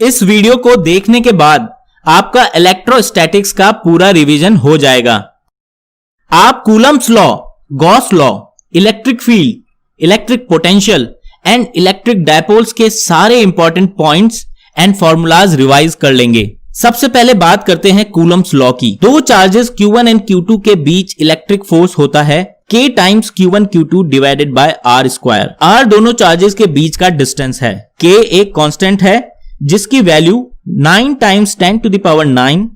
इस वीडियो को देखने के बाद आपका इलेक्ट्रोस्टैटिक्स का पूरा रिवीजन हो जाएगा। आप Coulomb's law, Gauss law, electric field, electric potential and electric dipoles के सारे important points and formulas revise कर लेंगे। सबसे पहले बात करते हैं कूलम्ब्स लॉ की। दो चार्जेस Q1 एंड Q2 के बीच इलेक्ट्रिक फोर्स होता है K times Q1 Q2 divided by R square. R दोनों चार्जेस के बीच का डिस्टेंस है। K एक कांस्टेंट है जिसकी value 9 times 10 to the power 9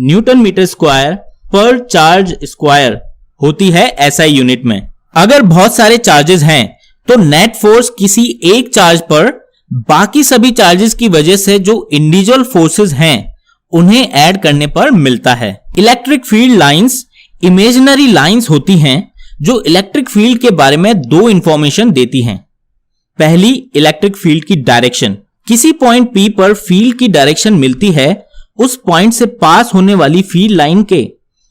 newton metre square पर चार्ज स्क्वायर होती है SI यूनिट में। अगर बहुत सारे चार्जेस हैं तो नेट फोर्स किसी एक चार्ज पर बाकी सभी चार्जेस की वजह से जो इंडिविजुअल फोर्सेस हैं उन्हें ऐड करने पर मिलता है। Electric field lines imaginary lines होती हैं जो इलेक्ट्रिक फील्ड के बारे में दो इंफॉर्मेशन देती हैं। पहली, इलेक्ट्रिक फील्ड की डायरेक्शन। किसी पॉइंट P पर फील्ड की डायरेक्शन मिलती है उस पॉइंट से पास होने वाली फील्ड लाइन के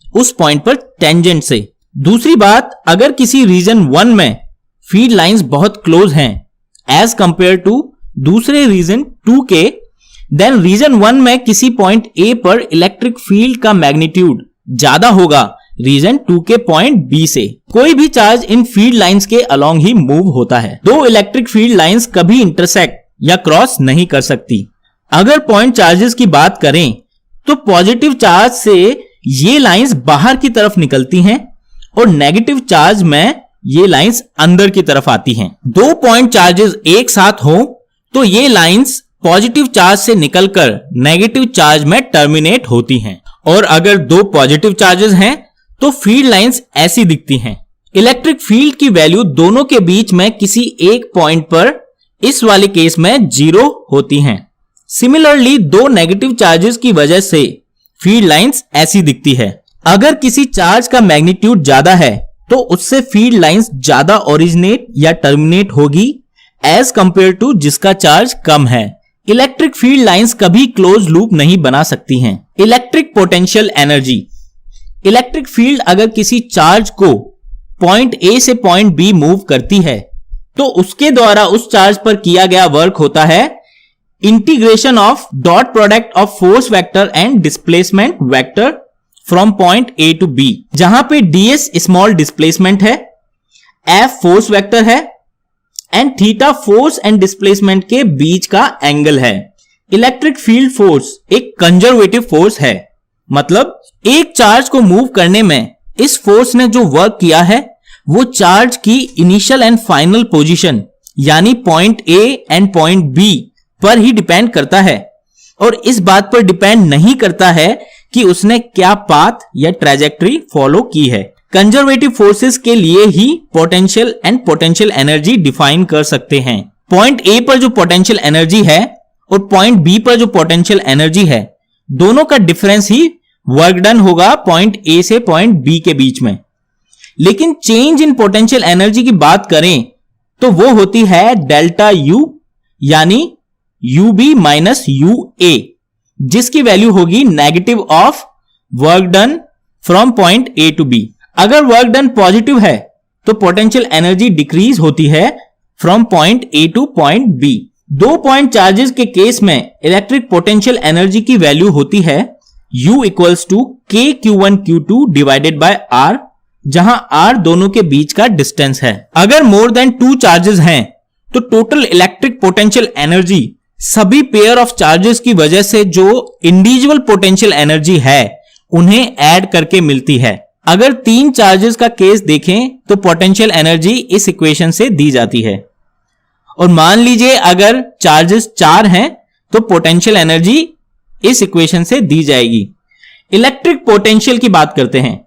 उस पॉइंट पर टेंजेंट से। दूसरी बात, अगर किसी रीजन 1 में फील्ड लाइंस बहुत क्लोज हैं एज कंपेयर टू दूसरे रीजन 2 के, देन रीजन 1 में किसी पॉइंट A पर इलेक्ट्रिक फील्ड का मैग्नीट्यूड ज्यादा होगा रीजन 2 के पॉइंट B से। कोई भी चार्ज इन फील्ड लाइंस के अलोंग ही मूव होता है। दो इलेक्ट्रिक फील्ड लाइंस कभी इंटरसेक्ट या क्रॉस नहीं कर सकती। अगर पॉइंट चार्जेस की बात करें तो पॉजिटिव चार्ज से ये लाइंस बाहर की तरफ निकलती हैं और नेगेटिव चार्ज में ये लाइंस अंदर की तरफ आती हैं। दो पॉइंट चार्जेस एक साथ हो तो ये लाइंस पॉजिटिव चार्ज से निकलकर नेगेटिव चार्ज में टर्मिनेट होती हैं। और अगर दो पॉजिटिव चार्जेस हैं तो फील्ड लाइंस ऐसी दिखती हैं। इलेक्ट्रिक फील्ड की वैल्यू दोनों के बीच में किसी एक पॉइंट पर इस वाले केस में 0 होती हैं। सिमिलरली दो नेगेटिव चार्जेस की वजह से फील्ड लाइंस ऐसी दिखती है। अगर किसी चार्ज का मैग्नीट्यूड ज्यादा है तो उससे फील्ड लाइंस ज्यादा ओरिजिनेट या टर्मिनेट होगी एज कंपेयर टू जिसका चार्ज कम है। इलेक्ट्रिक फील्ड लाइंस कभी क्लोज लूप नहीं बना सकती हैं। Electric potential energy. Electric field अगर किसी चार्ज को पॉइंट A से पॉइंट B मूव करती है तो उसके द्वारा उस चार्ज पर किया गया वर्क होता है integration of dot product of force vector and displacement vector from point A to B, जहां पे ds स्मॉल डिस्प्लेसमेंट है, F फोर्स वेक्टर है and theta force and displacement के बीच का एंगल है। इलेक्ट्रिक फील्ड फोर्स एक कंजर्वेटिव फोर्स है, मतलब एक चार्ज को मूव करने में इस फोर्स ने जो वर्क किया है वो चार्ज की इनिशियल एंड फाइनल पोजीशन यानी point A and point B पर ही डिपेंड करता है और इस बात पर डिपेंड नहीं करता है कि उसने क्या पाथ या ट्रैजेक्टरी फॉलो की है। कंजर्वेटिव फोर्सेस के लिए ही potential and potential energy define कर सकते हैं। पॉइंट A पर जो पोटेंशियल एनर्जी है और पॉइंट B पर जो पोटेंशियल एनर्जी है दोनों का डिफरेंस ही वर्क डन होगा पॉइंट A से पॉइंट B के बीच में। लेकिन चेंज इन पोटेंशियल एनर्जी की बात करें तो वो होती है डेल्टा U यानी UB माइनस UA, जिसकी वैल्यू होगी negative of work done from point A to B। अगर वर्क डन पॉजिटिव है तो पोटेंशियल एनर्जी डिक्रीज होती है from point A to point B। दो पॉइंट चार्जेस के केस में इलेक्ट्रिक पोटेंशियल एनर्जी की वैल्यू होती है U equals to K Q1 Q2 divided by R, जहां R दोनों के बीच का डिस्टेंस है। अगर मोर देन 2 चार्जेस हैं तो टोटल इलेक्ट्रिक पोटेंशियल एनर्जी सभी पेयर ऑफ चार्जेस की वजह से जो इंडिविजुअल पोटेंशियल एनर्जी है उन्हें ऐड करके मिलती है। अगर 3 चार्जेस का केस देखें तो पोटेंशियल एनर्जी इस इक्वेशन से दी जाती है और मान लीजिए अगर चार्जेस 4 हैं तो पोटेंशियल एनर्जी इस इक्वेशन से दी जाएगी। इलेक्ट्रिक पोटेंशियल की बात करते हैं।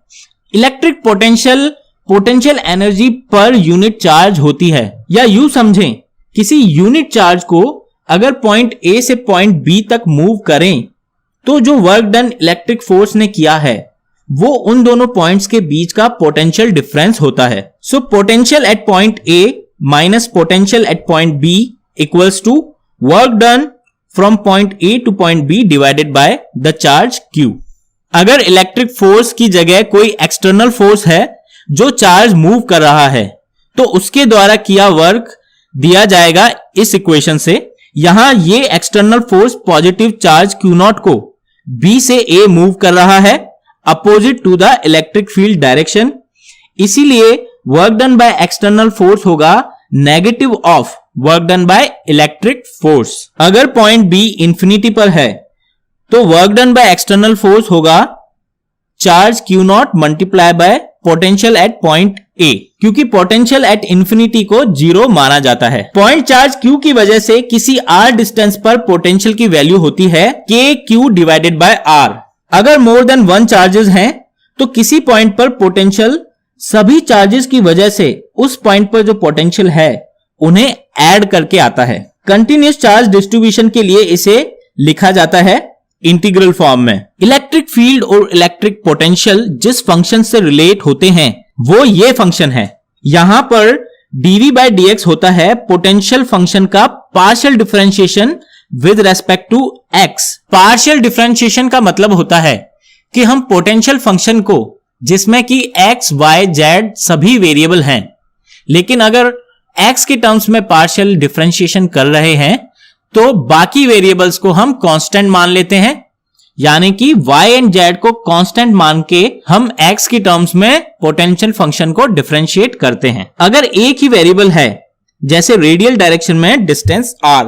Electric potential energy per unit charge होती है, या यूं समझें किसी यूनिट चार्ज को अगर पॉइंट A से पॉइंट B तक मूव करें तो जो वर्क डन इलेक्ट्रिक फोर्स ने किया है वो उन दोनों पॉइंट्स के बीच का पोटेंशियल डिफरेंस होता है। So potential at point A minus potential at point B equals to work done from point A to point B divided by the charge Q। अगर इलेक्ट्रिक फोर्स की जगह कोई एक्सटर्नल फोर्स है जो charge move कर रहा है तो उसके द्वारा किया वर्क दिया जाएगा इस इक्वेशन से यहां ये external force positive charge Q0 को B से A मूव कर रहा है opposite to the electric field direction. इसीलिए work done by external force होगा negative of work done by electric force. अगर पॉइंट B इंफिनिटी पर है तो work done by external force होगा charge Q0 multiply by potential at point A, क्योंकि potential at infinity को 0 माना जाता है। पॉइंट चार्ज Q की वजह से किसी r डिस्टेंस पर पोटेंशियल की वैल्यू होती है KQ डिवाइडेड बाय R। अगर मोर देन 1 चार्जेस हैं तो किसी पॉइंट पर पोटेंशियल सभी चार्जेस की वजह से उस पॉइंट पर जो पोटेंशियल है उन्हें ऐड करके आता है। कंटिन्यूअस चार्ज डिस्ट्रीब्यूशन के लिए इसे लिखा जाता है इंटीग्रल फॉर्म में। इलेक्ट्रिक फील्ड और इलेक्ट्रिक पोटेंशियल जिस फंक्शन से रिलेट होते हैं वो ये फंक्शन है। यहां पर dv बाय dx होता है पोटेंशियल फंक्शन का partial differentiation with respect to x। Partial differentiation का मतलब होता है कि हम पोटेंशियल फंक्शन को, जिसमें कि x, y, z सभी वेरिएबल हैं, लेकिन अगर x के टर्म्स में पार्शियल डिफरेंशिएशन कर रहे हैं तो बाकी वेरिएबल्स को हम कांस्टेंट मान लेते हैं, यानी कि y एंड z को कांस्टेंट मान के हम x की टर्म्स में पोटेंशियल फंक्शन को डिफरेंशिएट करते हैं। अगर एक ही वेरिएबल है, जैसे रेडियल डायरेक्शन में डिस्टेंस r,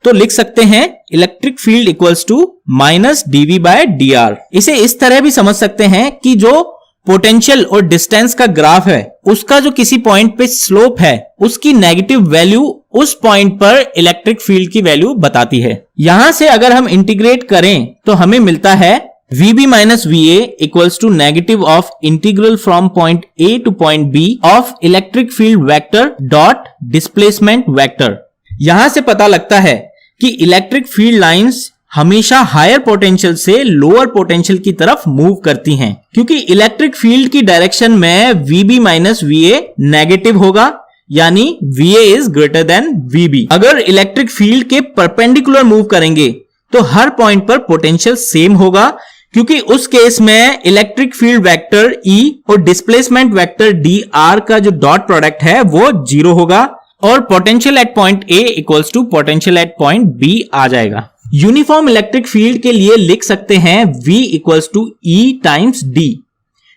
तो लिख सकते हैं electric field equals to minus dv by dr। इसे इस तरह भी समझ सकते हैं कि जो पोटेंशियल और डिस्टेंस का ग्राफ है उसका जो किसी पॉइंट पे स्लोप है उसकी नेगेटिव वैल्यू उस पॉइंट पर इलेक्ट्रिक फील्ड की वैल्यू बताती है। यहां से अगर हम इंटीग्रेट करें तो हमें मिलता है VB minus VA equals to negative of integral from point A to point B of electric field vector dot displacement vector. यहां से पता लगता है कि इलेक्ट्रिक फील्ड लाइंस हमेशा हायर पोटेंशियल से लोअर पोटेंशियल की तरफ मूव करती हैं, क्योंकि इलेक्ट्रिक फील्ड की डायरेक्शन में VB माइनस VA नेगेटिव होगा, यानी VA is greater than VB। अगर इलेक्ट्रिक फील्ड के परपेंडिकुलर मूव करेंगे तो हर पॉइंट पर पोटेंशियल सेम होगा, क्योंकि उस केस में इलेक्ट्रिक फील्ड वेक्टर E और डिस्प्लेसमेंट वेक्टर dr का जो डॉट प्रोडक्ट है वो 0 होगा और potential at point A equals to potential at point B आ जाएगा। यूनिफॉर्म इलेक्ट्रिक फील्ड के लिए लिख सकते हैं V equals to E times D,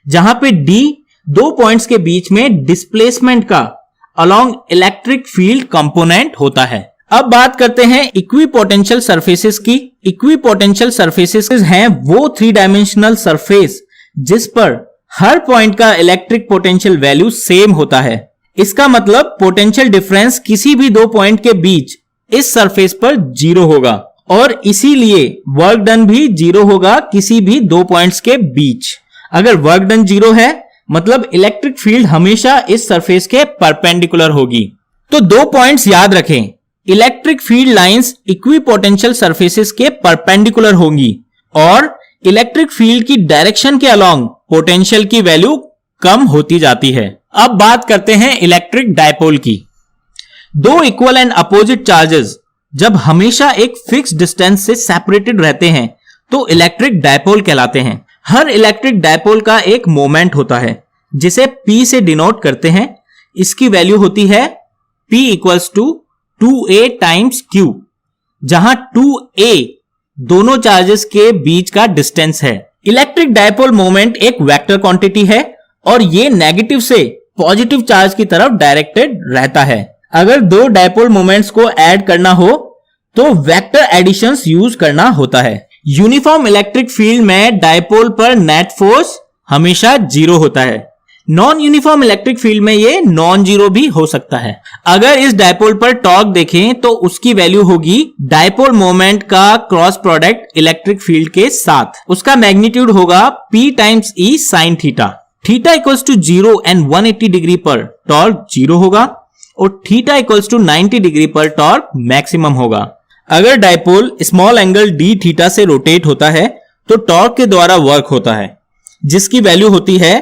जहां पे D दो पॉइंट्स के बीच में डिस्प्लेसमेंट का अलोंग इलेक्ट्रिक फील्ड कंपोनेंट होता है। अब बात करते हैं इक्विपोटेंशियल सरफेसेस की। इक्विपोटेंशियल सरफेसेस हैं वो 3 डायमेंशनल सरफेस जिस पर हर पॉइंट का इलेक्ट्रिक पोटेंशियल वैल्यू सेम होता है। इसका मतलब पोटेंशियल डिफरेंस किसी भी दो पॉइंट के बीच इस सरफेस पर 0 होगा और इसीलिए वर्क डन भी 0 होगा किसी भी दो पॉइंट्स के बीच। अगर वर्क डन 0 है मतलब इलेक्ट्रिक फील्ड हमेशा इस सरफेस के परपेंडिकुलर होगी। तो 2 पॉइंट्स याद रखें, electric field lines equipotential surfaces के परपेंडिकुलर होंगी और इलेक्ट्रिक फील्ड की डायरेक्शन के अलोंग पोटेंशियल की वैल्यू कम होती जाती है। अब बात करते हैं इलेक्ट्रिक डायपोल की। दो इक्वल एंड अपोजिट चार्जेस जब हमेशा एक फिक्स डिस्टेंस से सेपरेटेड रहते हैं तो इलेक्ट्रिक डायपोल कहलाते हैं। हर इलेक्ट्रिक डायपोल का एक मोमेंट होता है जिसे P से डिनोट करते हैं। इसकी वैल्यू होती है P equals to 2A times Q, जहां 2A दोनों चार्जेस के बीच का डिस्टेंस है। इलेक्ट्रिक डायपोल मोमेंट एक वेक्टर क्वांटिटी है और ये नेगेटिव से पॉजिटिव चार्ज की तरफ डायरेक्टेड रहता है। अगर दो डायपोल मोमेंट्स को ऐड करना हो तो वेक्टर एडिशंस यूज करना होता है। यूनिफॉर्म इलेक्ट्रिक फील्ड में डायपोल पर नेट फोर्स हमेशा 0 होता है। नॉन यूनिफॉर्म इलेक्ट्रिक फील्ड में ये नॉन जीरो भी हो सकता है। अगर इस डायपोल पर टॉर्क देखें तो उसकी वैल्यू होगी डायपोल मोमेंट का क्रॉस प्रोडक्ट इलेक्ट्रिक फील्ड के साथ। उसका मैग्नीट्यूड होगा P times E sine theta. Theta equals to 0 and 180 degree पर टॉर्क 0 होगा और थीटा इक्वल्स टू 90 डिग्री पर टॉर्क मैक्सिमम होगा। अगर dipole small angle d theta से रोटेट होता है तो टॉर्क के द्वारा वर्क होता है जिसकी वैल्यू होती है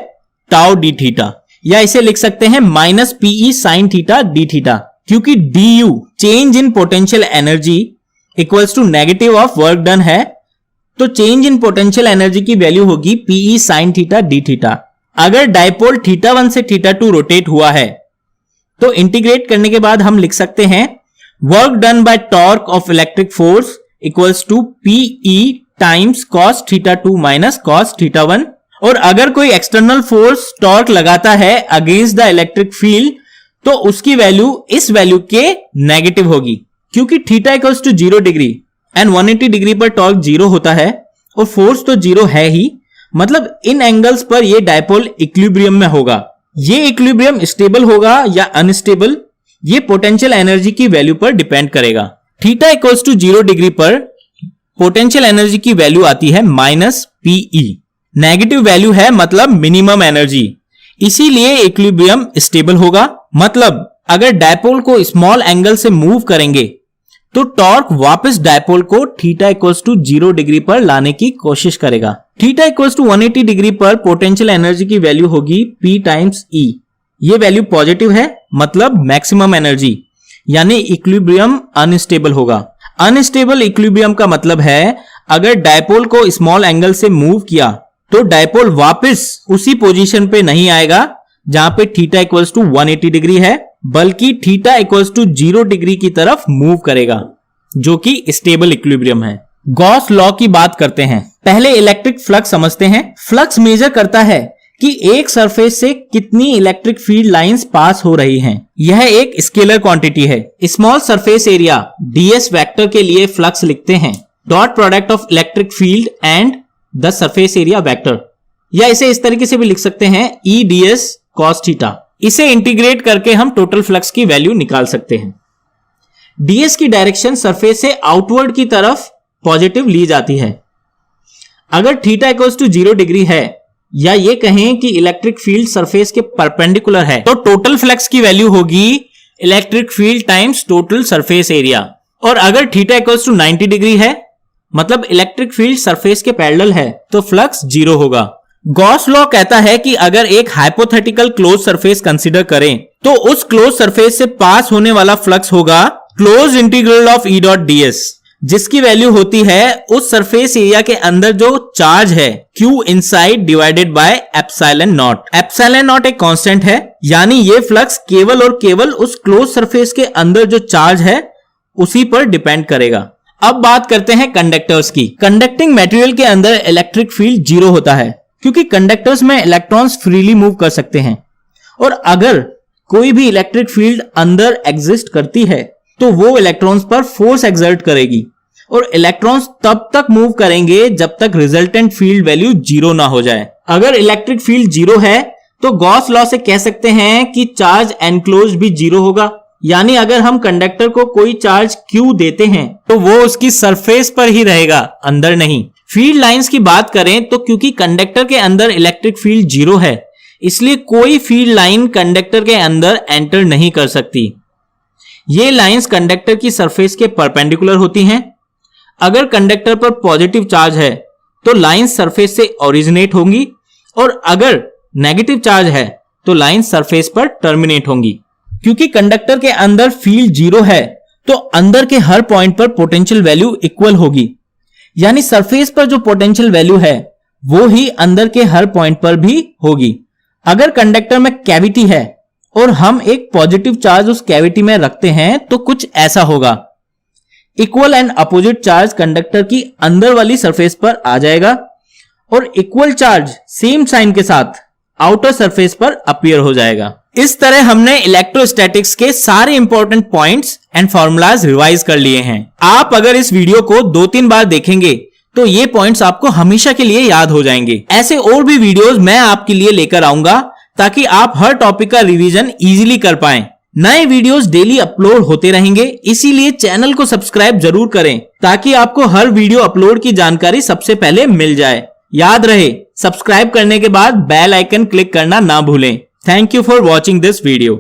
टाउ डी थीटा, या इसे लिख सकते हैं minus PE sine theta D theta, क्योंकि du change in potential energy equals to negative of work done है तो चेंज इन पोटेंशियल एनर्जी की वैल्यू होगी PE sine theta D theta. अगर डायपोल थीटा 1 से थीटा 2 रोटेट हुआ है तो इंटीग्रेट करने के बाद हम लिख सकते हैं work done by torque of electric force equals to PE times cos θ2 minus cos θ1। और अगर कोई एक्सटर्नल फोर्स टॉर्क लगाता है अगेंस्ट द इलेक्ट्रिक फील्ड तो उसकी वैल्यू इस वैल्यू के नेगेटिव होगी, क्योंकि theta equals to 0 degree and 180 degree पर टॉर्क 0 होता है और फोर्स तो 0 है ही, मतलब इन एंगल्स पर ये डायपोल इक्विलिब्रियम में होगा। ये इक्विलिब्रियम स्टेबल होगा या अनस्टेबल, ये पोटेंशियल एनर्जी की वैल्यू पर डिपेंड करेगा। थीटा इक्वल्स टू 0 डिग्री पर पोटेंशियल एनर्जी की वैल्यू आती है -PE। नेगेटिव वैल्यू है मतलब मिनिमम एनर्जी, इसीलिए इक्विलिब्रियम स्टेबल होगा। मतलब अगर डायपोल को स्मॉल एंगल से मूव करेंगे तो टॉर्क वापस डायपोल को थीटा इक्वल्स टू 0 डिग्री पर लाने की कोशिश करेगा। थीटा इक्वल्स टू 180 डिग्री पर पोटेंशियल एनर्जी की वैल्यू होगी P टाइम्स E। ये वैल्यू पॉजिटिव है, मतलब मैक्सिमम एनर्जी, यानी इक्विलिब्रियम अनस्टेबल होगा। अनस्टेबल इक्विलिब्रियम का मतलब है अगर डायपोल को स्मॉल एंगल से मूव किया तो डायपोल वापस उसी पोजीशन पे नहीं आएगा जहां पे थीटा इक्वल्स टू 180 डिग्री है, बल्कि थीटा इक्वल्स टू 0 डिग्री की तरफ मूव करेगा, जो कि स्टेबल इक्विलिब्रियम है। गॉस लॉ की बात करते हैं। पहले इलेक्ट्रिक फ्लक्स समझते हैं। फ्लक्स मेजर करता है कि एक सरफेस से कितनी इलेक्ट्रिक फील्ड लाइंस पास हो रही हैं। यह एक स्केलर क्वांटिटी है। Small surface area ds vector के लिए फ्लक्स लिखते हैं dot product of electric field and the surface area vector, या इसे इस तरीके से भी लिख सकते हैं E ds cos थीटा। इसे इंटीग्रेट करके हम टोटल फ्लक्स की वैल्यू निकाल सकते हैं। ds की डायरेक्शन सरफेस से आउटवर्ड की तरफ पॉजिटिव ली जाती है। अगर थीटा इक्वल्स टू 0 डिग्री है, या ये कहें कि इलेक्ट्रिक फील्ड सरफेस के परपेंडिकुलर है, तो टोटल फ्लक्स की वैल्यू होगी electric field times total surface area. और अगर थीटा इक्वल्स टू 90 डिग्री है, मतलब इलेक्ट्रिक फील्ड सरफेस के पैरेलल है, तो फ्लक्स 0 होगा। गॉस लॉ कहता है कि अगर एक हाइपोथेटिकल क्लोज सरफेस कंसीडर करें तो उस क्लोज सरफेस से पास होने वाला फ्लक्स होगा close integral of E dot ds, जिसकी वैल्यू होती है उस सरफेस एरिया के अंदर जो चार्ज है Q inside divided by epsilon not. Epsilon not एक कांस्टेंट है, यानी ये फ्लक्स केवल और केवल उस क्लोज सरफेस के अंदर जो चार्ज है उसी पर डिपेंड करेगा। अब बात करते हैं कंडक्टर्स की। कंडक्टिंग मटेरियल के अंदर इलेक्ट्रिक फील्ड 0 होता है, क्योंकि कंडक्टर्स में इलेक्ट्रॉन्स फ्रीली मूव कर सकते हैं। और अगर कोई भी इलेक्ट्रिक फील्ड अंदर एग्जिस्ट करती है तो वो इलेक्ट्रॉन्स पर फोर्स एक्सर्ट करेगी, और इलेक्ट्रॉन्स तब तक मूव करेंगे जब तक रिजल्टेंट फील्ड वैल्यू 0 ना हो जाए। अगर इलेक्ट्रिक फील्ड 0 है तो गॉस लॉ से कह सकते हैं कि चार्ज एनक्लोज भी 0 होगा, यानी अगर हम कंडक्टर को कोई चार्ज Q देते हैं तो वो उसकी सरफेस पर ही रहेगा, अंदर नहीं। फील्ड लाइंस की बात करें तो क्योंकि कंडक्टर के अंदर इलेक्ट्रिक फील्ड 0 है, इसलिए कोई फील्ड लाइन कंडक्टर के अंदर एंटर नहीं कर सकती। ये लाइंस कंडक्टर की सरफेस के परपेंडिकुलर होती हैं। अगर कंडक्टर पर पॉजिटिव चार्ज है तो लाइंस सरफेस से ओरिजिनेट होंगी, और अगर नेगेटिव चार्ज है तो लाइंस सरफेस पर टर्मिनेट होंगी। क्योंकि कंडक्टर के अंदर फील्ड 0 है तो अंदर के हर पॉइंट पर पोटेंशियल वैल्यू इक्वल होगी, यानी सरफेस पर जो पोटेंशियल वैल्यू है वो ही अंदर के हर पॉइंट पर भी होगी। अगर कंडक्टर में कैविटी है और हम एक पॉजिटिव चार्ज उस कैविटी में रखते हैं तो कुछ ऐसा होगा। Equal and opposite charge conductor की अंदर वाली सरफेस पर आ जाएगा, और इक्वल चार्ज सेम साइन के साथ आउटर सरफेस पर अपीयर हो जाएगा। इस तरह हमने इलेक्ट्रोस्टैटिक्स के सारे important points and formulas revise कर लिए हैं। आप अगर इस वीडियो को 2-3 बार देखेंगे तो ये पॉइंट्स आपको हमेशा के लिए याद हो जाएंगे। ऐसे और भी वीडियोस मैं आपके लिए लेकर आऊंगा ताकि आप हर टॉपिक का रिवीजन इजीली कर पाएं। नए वीडियोस डेली अपलोड होते रहेंगे, इसीलिए चैनल को सब्सक्राइब जरूर करें ताकि आपको हर वीडियो अपलोड की जानकारी सबसे पहले मिल जाए। याद रहे, सब्सक्राइब करने के बाद बेल आइकन क्लिक करना ना भूलें। Thank you for watching this video.